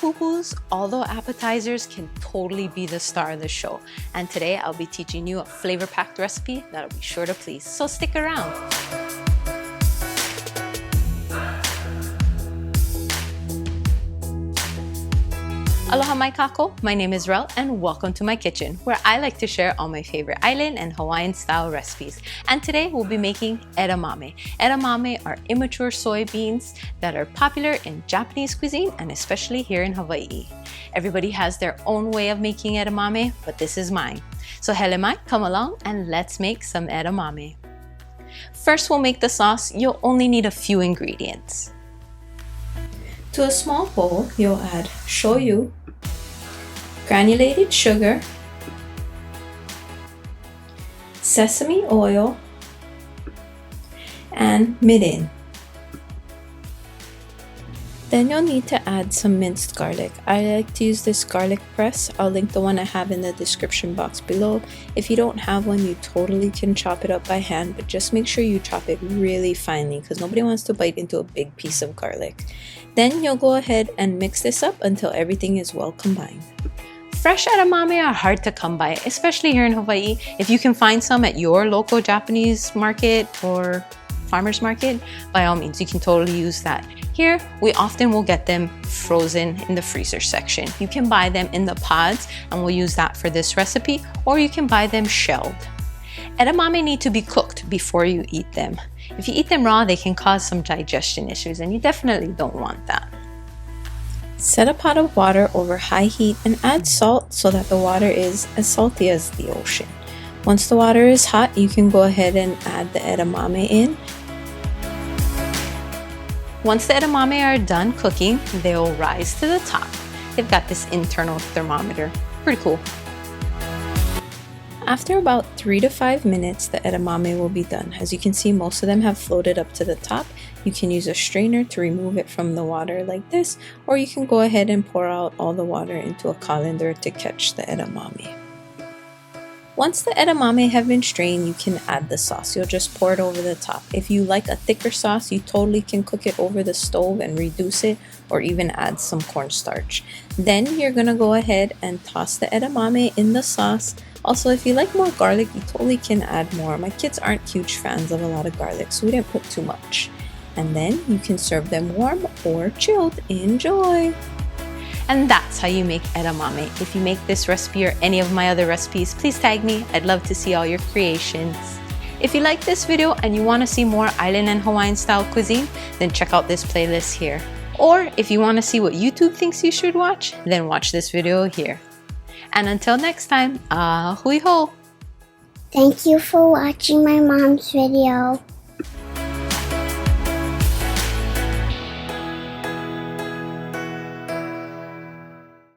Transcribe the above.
Pupus, although appetizers can totally be the star of the show. And today I'll be teaching you a flavor-packed recipe that'll be sure to please. So stick around. Aloha mai kako, my name is Relle and welcome to my kitchen where I like to share all my favorite island and Hawaiian style recipes. And today we'll be making edamame. Edamame are immature soybeans that are popular in Japanese cuisine and especially here in Hawaii. Everybody has their own way of making edamame, but this is mine. So hele mai, come along and let's make some edamame. First we'll make the sauce. You'll only need a few ingredients. To a small bowl, you'll add shoyu, granulated sugar, sesame oil, and mirin. Then you'll need to add some minced garlic. I like to use this garlic press. I'll link the one I have in the description box below. If you don't have one, you totally can chop it up by hand, but just make sure you chop it really finely because nobody wants to bite into a big piece of garlic. Then you'll go ahead and mix this up until everything is well combined. Fresh edamame are hard to come by, especially here in Hawaii. If you can find some at your local Japanese market or farmer's market, by all means, you can totally use that. Here, we often will get them frozen in the freezer section. You can buy them in the pods, and we'll use that for this recipe, or you can buy them shelled. Edamame need to be cooked before you eat them. If you eat them raw, they can cause some digestion issues, and you definitely don't want that. Set a pot of water over high heat and add salt so that the water is as salty as the ocean. Once the water is hot, you can go ahead and add the edamame in. Once the edamame are done cooking, they'll rise to the top. They've got this internal thermometer. Pretty cool. After about 3 to 5 minutes, the edamame will be done. As you can see, most of them have floated up to the top. You can use a strainer to remove it from the water like this, or you can go ahead and pour out all the water into a colander to catch the edamame. Once the edamame have been strained, you can add the sauce. You'll just pour it over the top. If you like a thicker sauce, you totally can cook it over the stove and reduce it or even add some cornstarch. Then you're gonna go ahead and toss the edamame in the sauce. Also, if you like more garlic, you totally can add more. My kids aren't huge fans of a lot of garlic, so we didn't put too much. And then you can serve them warm or chilled. Enjoy! And that's how you make edamame. If you make this recipe or any of my other recipes, please tag me. I'd love to see all your creations. If you like this video and you want to see more island and Hawaiian style cuisine, then check out this playlist here. Or if you want to see what YouTube thinks you should watch, then watch this video here. And until next time, hui ho! Thank you for watching my mom's video.